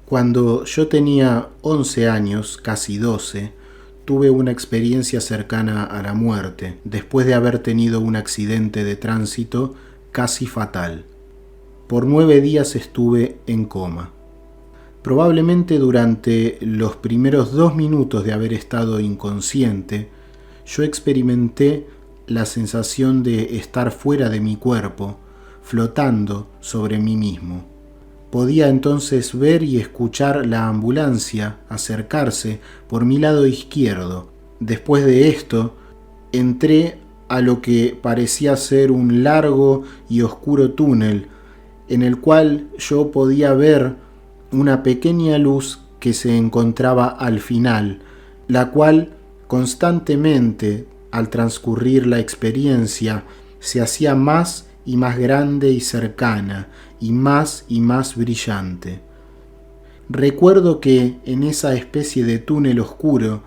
Cuando yo tenía 11 años, casi 12, tuve una experiencia cercana a la muerte, después de haber tenido un accidente de tránsito casi fatal. Por 9 días estuve en coma. Probablemente durante los primeros 2 minutos de haber estado inconsciente, yo experimenté la sensación de estar fuera de mi cuerpo, flotando sobre mí mismo. Podía entonces ver y escuchar la ambulancia acercarse por mi lado izquierdo. Después de esto, entré a lo que parecía ser un largo y oscuro túnel, en el cual yo podía ver una pequeña luz que se encontraba al final, la cual constantemente, al transcurrir la experiencia, se hacía más y más grande y cercana, y más brillante. Recuerdo que en esa especie de túnel oscuro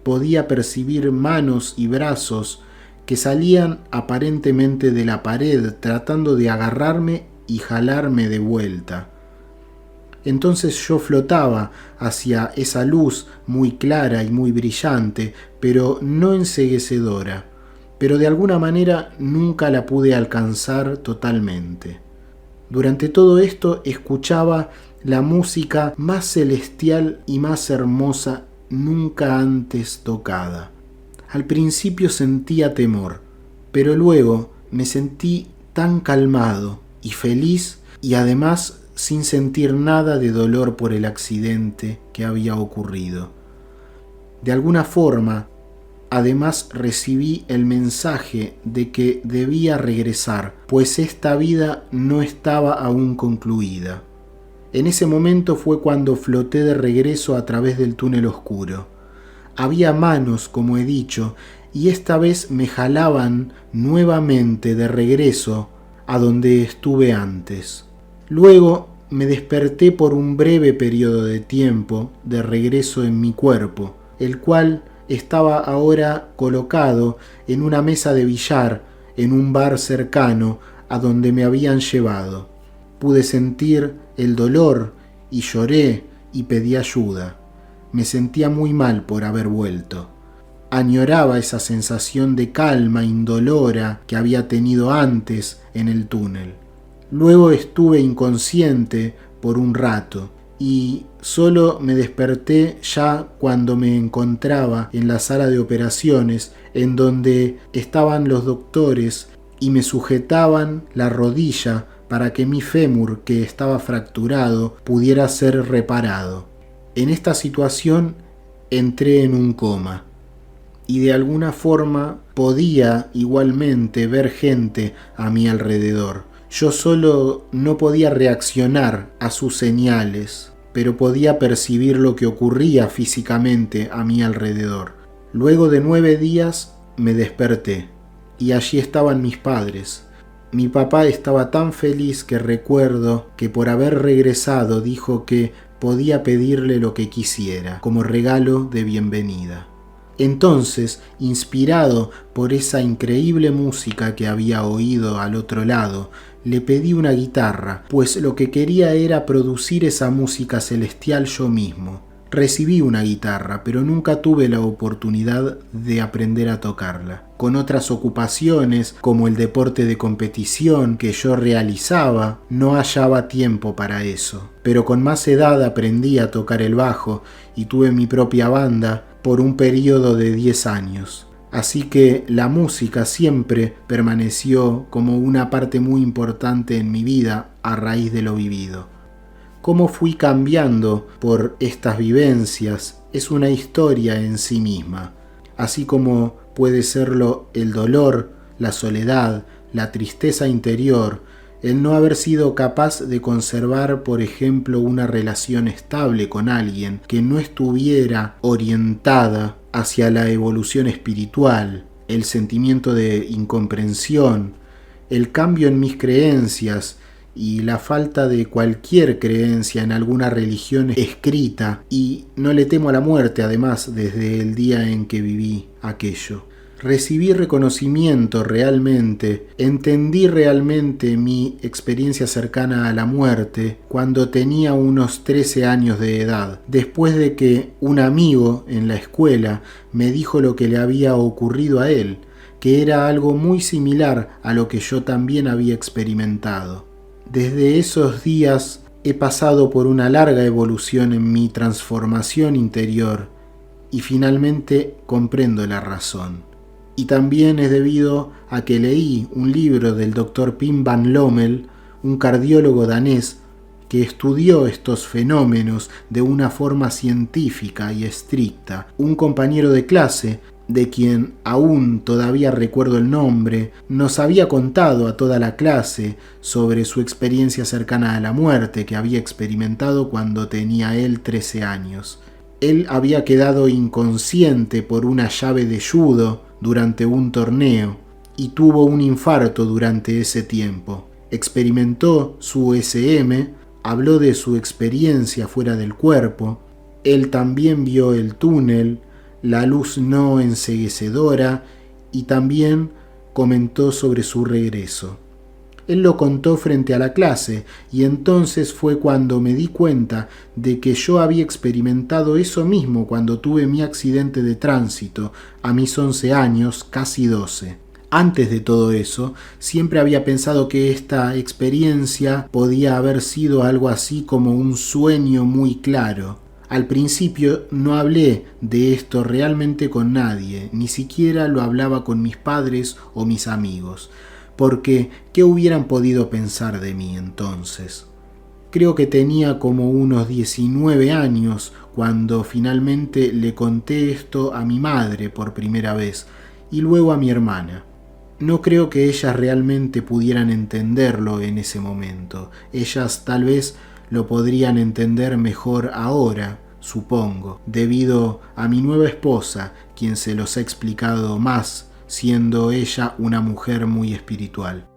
podía percibir manos y brazos que salían aparentemente de la pared tratando de agarrarme y jalarme de vuelta. Entonces yo flotaba hacia esa luz muy clara y muy brillante, pero no enceguecedora, pero de alguna manera nunca la pude alcanzar totalmente. Durante todo esto escuchaba la música más celestial y más hermosa nunca antes tocada. Al principio sentía temor, pero luego me sentí tan calmado y feliz y además sin sentir nada de dolor por el accidente que había ocurrido. De alguna forma, además recibí el mensaje de que debía regresar, pues esta vida no estaba aún concluida. En ese momento fue cuando floté de regreso a través del túnel oscuro. Había manos, como he dicho, y esta vez me jalaban nuevamente de regreso a donde estuve antes. Luego me desperté por un breve periodo de tiempo de regreso en mi cuerpo, el cual estaba ahora colocado en una mesa de billar en un bar cercano a donde me habían llevado. Pude sentir el dolor y lloré y pedí ayuda. Me sentía muy mal por haber vuelto. Añoraba esa sensación de calma indolora que había tenido antes en el túnel. Luego estuve inconsciente por un rato y solo me desperté ya cuando me encontraba en la sala de operaciones en donde estaban los doctores y me sujetaban la rodilla para que mi fémur, que estaba fracturado, pudiera ser reparado. En esta situación entré en un coma y de alguna forma podía igualmente ver gente a mi alrededor. Yo solo no podía reaccionar a sus señales, pero podía percibir lo que ocurría físicamente a mi alrededor. Luego de 9 días me desperté y allí estaban mis padres. Mi papá estaba tan feliz que recuerdo que por haber regresado dijo que podía pedirle lo que quisiera como regalo de bienvenida. Entonces, inspirado por esa increíble música que había oído al otro lado, le pedí una guitarra, pues lo que quería era producir esa música celestial yo mismo. Recibí una guitarra, pero nunca tuve la oportunidad de aprender a tocarla. Con otras ocupaciones, como el deporte de competición que yo realizaba, no hallaba tiempo para eso. Pero con más edad aprendí a tocar el bajo y tuve mi propia banda por un periodo de 10 años. Así que la música siempre permaneció como una parte muy importante en mi vida a raíz de lo vivido. Cómo fui cambiando por estas vivencias es una historia en sí misma, así como puede serlo el dolor, la soledad, la tristeza interior, el no haber sido capaz de conservar, por ejemplo, una relación estable con alguien que no estuviera orientada hacia la evolución espiritual, el sentimiento de incomprensión, el cambio en mis creencias y la falta de cualquier creencia en alguna religión escrita, y no le temo a la muerte además desde el día en que viví aquello. Recibí reconocimiento realmente, entendí realmente mi experiencia cercana a la muerte cuando tenía unos 13 años de edad, después de que un amigo en la escuela me dijo lo que le había ocurrido a él, que era algo muy similar a lo que yo también había experimentado. Desde esos días he pasado por una larga evolución en mi transformación interior y finalmente comprendo la razón. Y también es debido a que leí un libro del Dr. Pim van Lommel, un cardiólogo danés que estudió estos fenómenos de una forma científica y estricta. Un compañero de clase, de quien aún todavía recuerdo el nombre, nos había contado a toda la clase sobre su experiencia cercana a la muerte que había experimentado cuando tenía él 13 años. Él había quedado inconsciente por una llave de judo durante un torneo y tuvo un infarto durante ese tiempo. Experimentó su SM, habló de su experiencia fuera del cuerpo. Él también vio el túnel, la luz no enceguecedora y también comentó sobre su regreso. Él lo contó frente a la clase y entonces fue cuando me di cuenta de que yo había experimentado eso mismo cuando tuve mi accidente de tránsito a mis 11 años, casi 12. Antes de todo eso, siempre había pensado que esta experiencia podía haber sido algo así como un sueño muy claro. Al principio no hablé de esto realmente con nadie, ni siquiera lo hablaba con mis padres o mis amigos. Porque, ¿qué hubieran podido pensar de mí entonces? Creo que tenía como unos 19 años cuando finalmente le conté esto a mi madre por primera vez y luego a mi hermana. No creo que ellas realmente pudieran entenderlo en ese momento. Ellas tal vez lo podrían entender mejor ahora, supongo, debido a mi nueva esposa, quien se los ha explicado más, siendo ella una mujer muy espiritual.